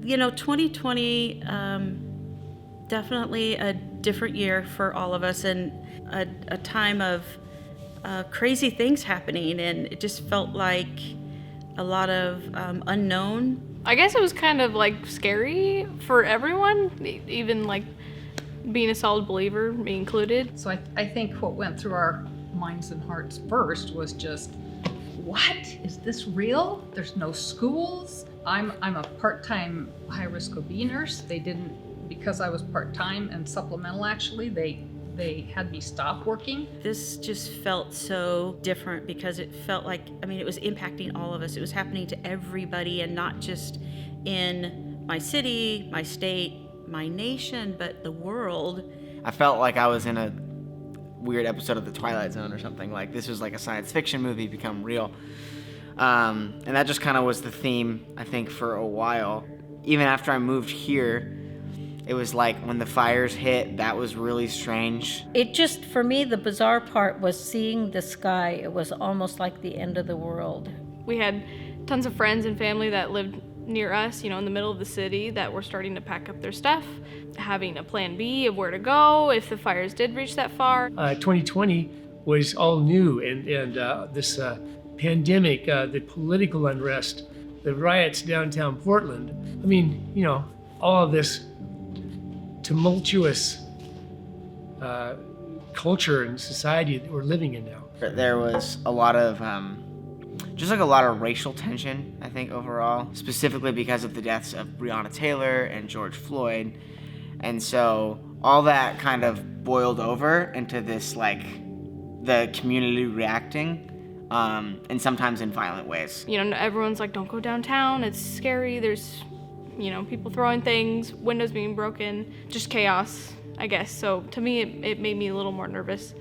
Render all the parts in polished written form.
2020, definitely a different year for all of us, and a time of crazy things happening, and it just felt like a lot of unknown. I guess it was kind of like scary for everyone, even like being a solid believer, me included. So I think what went through our minds and hearts first was just, what? Is this real? There's no schools. I'm a part-time high-risk OB nurse. They didn't, because I was part-time and supplemental actually, they had me stop working. This just felt so different because it felt like, it was impacting all of us. It was happening to everybody, and not just in my city, my state, my nation, but the world. I felt like I was in a weird episode of The Twilight Zone or something. Like this was like a science fiction movie become real. And that just kind of was the theme, I think, for a while. Even after I moved here, it was like when the fires hit, that was really strange. It just, for me, the bizarre part was seeing the sky. It was almost like the end of the world. We had tons of friends and family that lived near us, in the middle of the city, that were starting to pack up their stuff, having a plan B of where to go if the fires did reach that far. 2020 was all new, and this pandemic, the political unrest, the riots downtown Portland. All of this tumultuous culture and society that we're living in now. There was a lot of a lot of racial tension, I think, overall, specifically because of the deaths of Breonna Taylor and George Floyd. And so all that kind of boiled over into this, like, the community reacting, and sometimes in violent ways. Everyone's like, don't go downtown, it's scary, there's, people throwing things, windows being broken, just chaos, I guess. So to me, it made me a little more nervous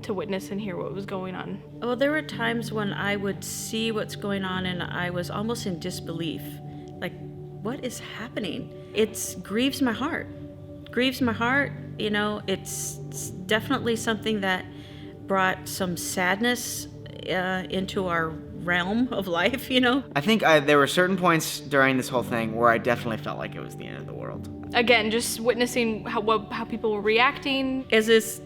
to witness and hear what was going on. Well, there were times when I would see what's going on and I was almost in disbelief. Like, what is happening? It grieves my heart. It's definitely something that brought some sadness into our realm of life, I think there were certain points during this whole thing where I definitely felt like it was the end of the world. Again, just witnessing how people were reacting. Is this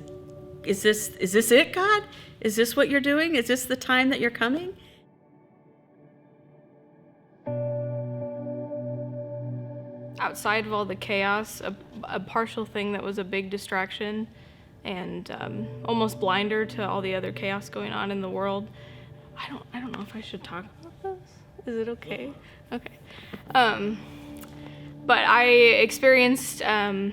it, God? Is this what you're doing? Is this the time that you're coming? Outside of all the chaos, a partial thing that was a big distraction and almost blinder to all the other chaos going on in the world. I don't know if I should talk about this. Is it okay? Okay. But I experienced at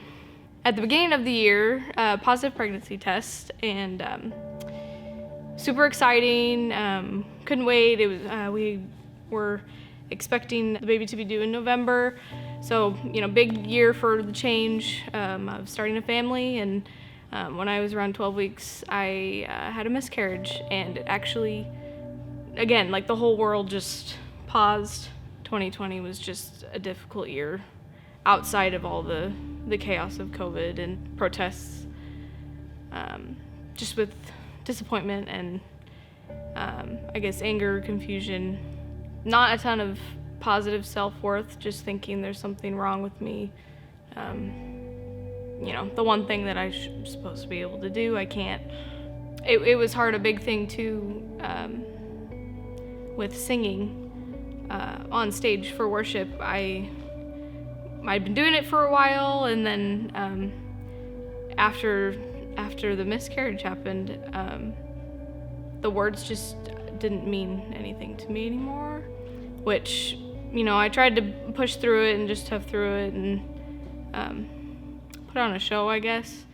the beginning of the year a positive pregnancy test, and super exciting. Couldn't wait. It was we were expecting the baby to be due in November, so big year for the change of starting a family. And when I was around 12 weeks, I had a miscarriage, and it actually, again, like the whole world just paused. 2020 was just a difficult year outside of all the chaos of COVID and protests, just with disappointment and I guess anger, confusion, not a ton of positive self-worth, just thinking there's something wrong with me. The one thing that I'm supposed to be able to do, I can't. It was hard. A big thing too with singing on stage for worship. I'd been doing it for a while, and then after the miscarriage happened, the words just didn't mean anything to me anymore, which, I tried to push through it and just tough through it and put on a show, I guess,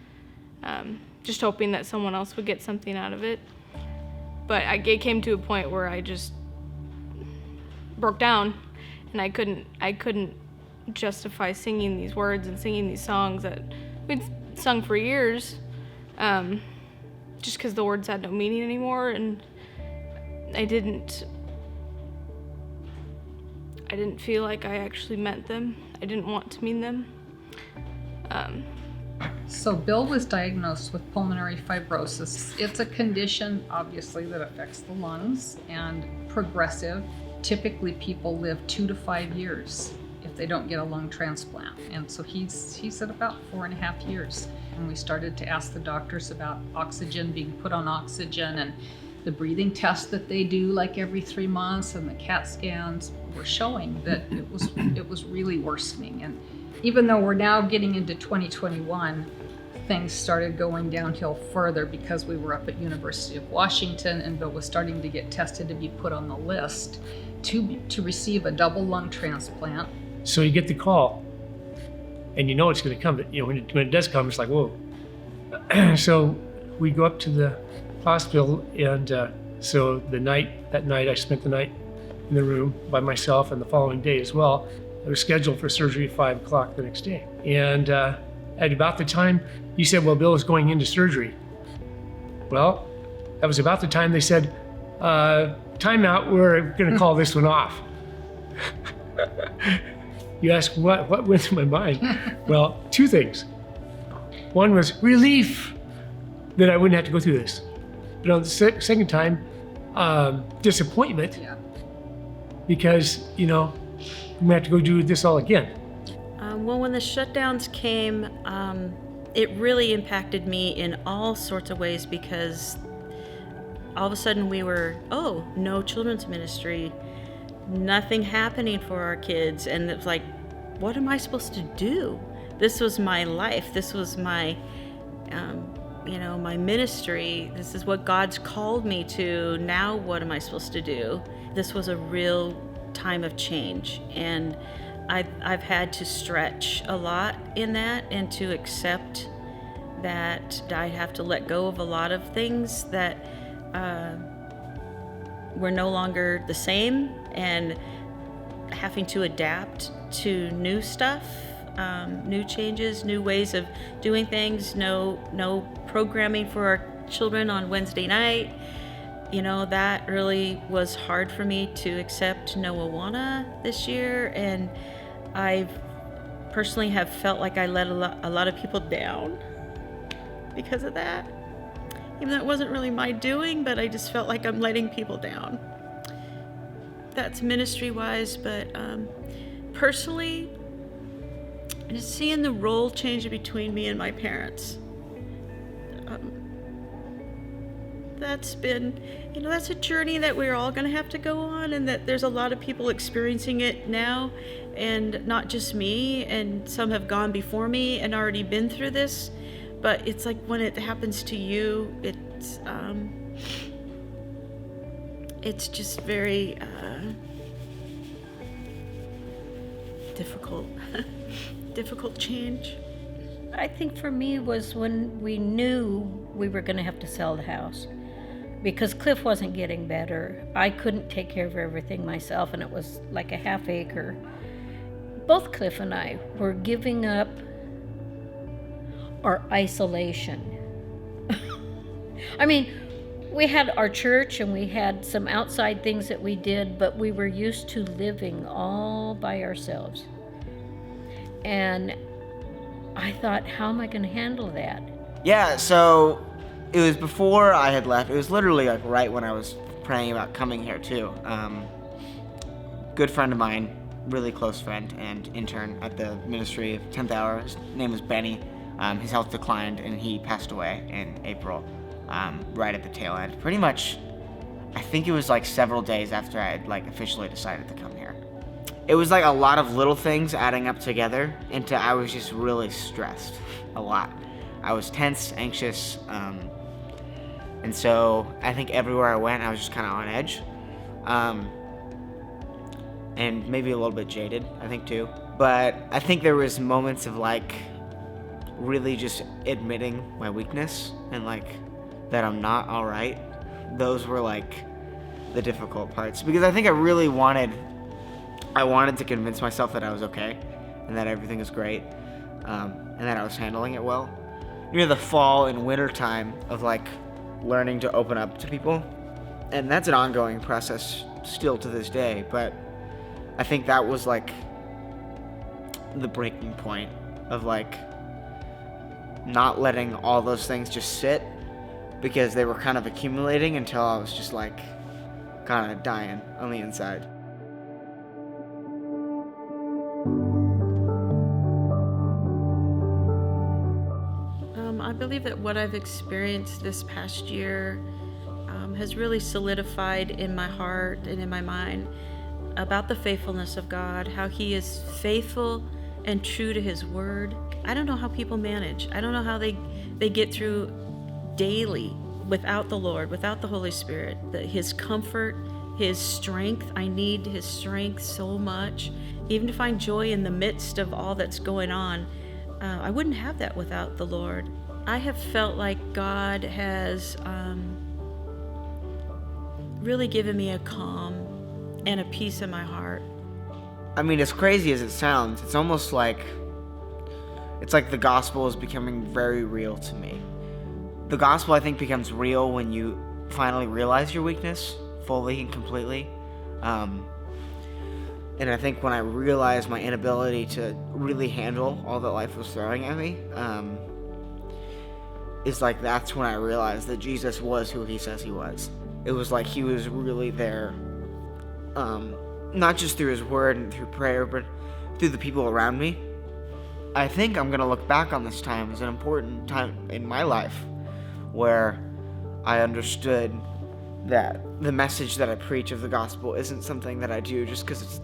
just hoping that someone else would get something out of it. But it came to a point where I just broke down, and I couldn't justify singing these words and singing these songs that we'd sung for years, just because the words had no meaning anymore, and I didn't feel like I actually meant them. I didn't want to mean them. So Bill was diagnosed with pulmonary fibrosis. It's a condition, obviously, that affects the lungs and progressive. Typically, people live 2 to 5 years if they don't get a lung transplant. And so he's at about 4.5 years. And we started to ask the doctors about oxygen, being put on oxygen, and the breathing tests that they do like every 3 months, and the CAT scans were showing that it was really worsening. And even though we're now getting into 2021, things started going downhill further because we were up at University of Washington, and Bill was starting to get tested to be put on the list to receive a double lung transplant. So you get the call, and you know it's going to come. But, when it does come, it's like, whoa. So we go up to the hospital, and so that night I spent the night in the room by myself, and the following day as well. I was scheduled for surgery at 5 o'clock the next day. And at about the time you said, well, Bill is going into surgery. Well, that was about the time they said, time out, we're going to call this one off. You ask what went through my mind? Well, two things. One was relief that I wouldn't have to go through this. But on the second time, disappointment. Yeah. Because, I'm going to have to go do this all again. Well, when the shutdowns came, it really impacted me in all sorts of ways, because all of a sudden we were, no children's ministry, nothing happening for our kids. And it was like, what am I supposed to do? This was my life. This was my, my ministry. This is what God's called me to. Now what am I supposed to do? This was a real time of change. And I've had to stretch a lot in that, and to accept that I have to let go of a lot of things that were no longer the same, and having to adapt to new stuff, new changes, new ways of doing things, no programming for our children on Wednesday night. That really was hard for me to accept no Awana this year, and I personally have felt like I let a lot of people down because of that. Even though it wasn't really my doing, but I just felt like I'm letting people down. That's ministry-wise, but personally, just seeing the role change between me and my parents. That's been, that's a journey that we're all going to have to go on, and that there's a lot of people experiencing it now, and not just me, and some have gone before me and already been through this. But it's like when it happens to you, it's just very difficult, difficult change. I think for me was when we knew we were going to have to sell the house, because Cliff wasn't getting better. I couldn't take care of everything myself, and it was like a half acre. Both Cliff and I were giving up our isolation. I mean, we had our church and we had some outside things that we did, but we were used to living all by ourselves. And I thought, how am I going to handle that? Yeah, so it was before I had left. It was literally like right when I was praying about coming here too. Good friend of mine, really close friend and intern at the ministry of 10th Hour. His name was Benny. His health declined and he passed away in April, right at the tail end. Pretty much, I think it was like several days after I had like officially decided to come here. It was like a lot of little things adding up together into I was just really stressed a lot. I was tense, anxious, and so I think everywhere I went I was just kind of on edge, and maybe a little bit jaded, I think too. But I think there was moments of like really just admitting my weakness and like that I'm not all right. Those were like the difficult parts, because I think I wanted to convince myself that I was okay and that everything is great, and that I was handling it well. The fall and winter time of like learning to open up to people, and that's an ongoing process still to this day, but I think that was like the breaking point of like not letting all those things just sit, because they were kind of accumulating until I was just like kind of dying on the inside. I believe that what I've experienced this past year has really solidified in my heart and in my mind about the faithfulness of God, how He is faithful and true to His word. I don't know how people manage. I don't know how they get through daily without the Lord, without the Holy Spirit, His comfort, His strength. I need His strength so much. Even to find joy in the midst of all that's going on, I wouldn't have that without the Lord. I have felt like God has really given me a calm and a peace in my heart. I mean, as crazy as it sounds, it's almost like the gospel is becoming very real to me. The gospel, I think, becomes real when you finally realize your weakness fully and completely. And I think when I realized my inability to really handle all that life was throwing at me, it's like that's when I realized that Jesus was who He says He was. It was like He was really there, not just through His word and through prayer, but through the people around me. I think I'm going to look back on this time as an important time in my life where I understood that the message that I preach of the gospel isn't something that I do just because it's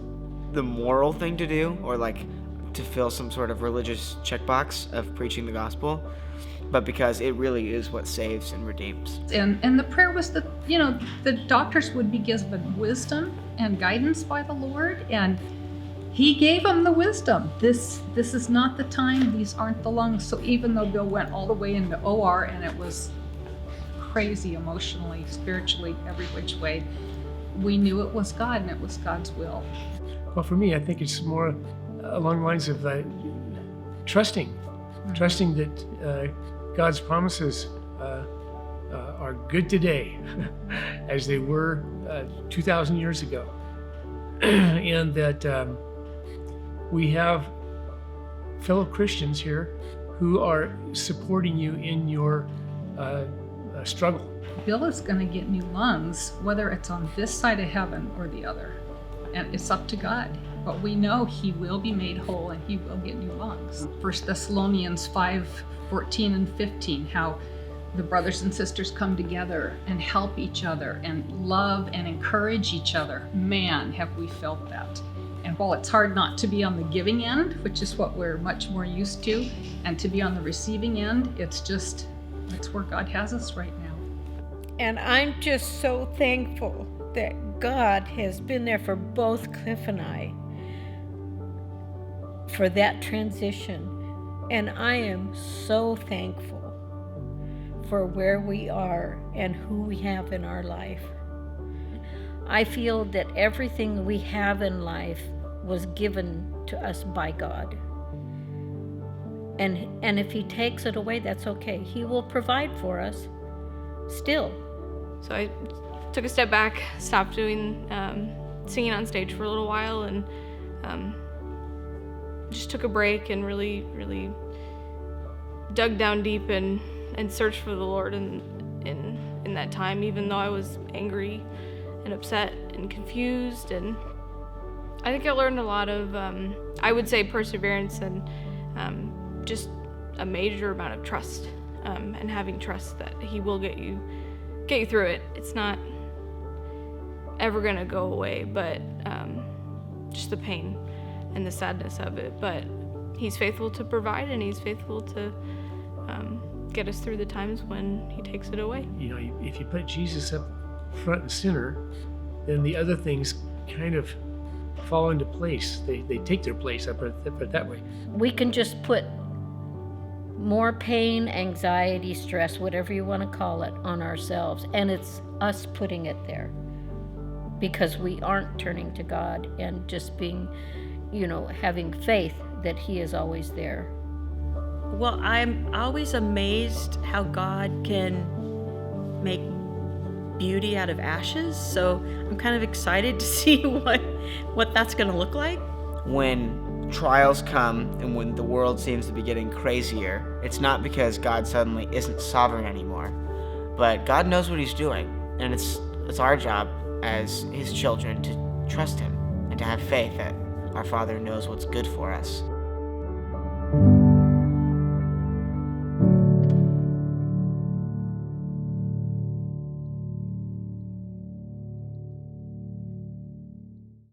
the moral thing to do or like to fill some sort of religious checkbox of preaching the gospel, but because it really is what saves and redeems. And the prayer was that, the doctors would be given wisdom and guidance by the Lord, and He gave them the wisdom. This is not the time, these aren't the lungs. So even though Bill went all the way into OR and it was crazy emotionally, spiritually, every which way, we knew it was God and it was God's will. Well, for me, I think it's more along the lines of trusting that God's promises are good today as they were 2,000 years ago. And that we have fellow Christians here who are supporting you in your struggle. Bill is going to get new lungs, whether it's on this side of heaven or the other. And it's up to God. But we know he will be made whole and he will get new lungs. 1 Thessalonians 5:14 and 15, how the brothers and sisters come together and help each other and love and encourage each other. Man, have we felt that. And while it's hard not to be on the giving end, which is what we're much more used to, and to be on the receiving end, it's where God has us right now. And I'm just so thankful that God has been there for both Cliff and I for that transition. And I am so thankful for where we are and who we have in our life. I feel that everything we have in life was given to us by God. And if he takes it away, that's okay. He will provide for us still. So I took a step back, stopped doing singing on stage for a little while, and just took a break and really dug down deep and searched for the Lord in that time, even though I was angry and upset and confused. And I think I learned a lot of, I would say, perseverance and just a major amount of trust, and having trust that he will get you through it. It's not ever gonna go away, but just the pain and the sadness of it. But he's faithful to provide, and he's faithful to get us through the times when he takes it away. You know, if you put Jesus up front and center, then the other things kind of fall into place. They take their place, I put it that way. We can just put more pain, anxiety, stress, whatever you want to call it, on ourselves. And it's us putting it there because we aren't turning to God and just being, having faith that he is always there. Well, I'm always amazed how God can make beauty out of ashes. So I'm kind of excited to see what that's going to look like. When trials come and when the world seems to be getting crazier, it's not because God suddenly isn't sovereign anymore, but God knows what he's doing, and it's our job as his children to trust him and to have faith that our Father knows what's good for us.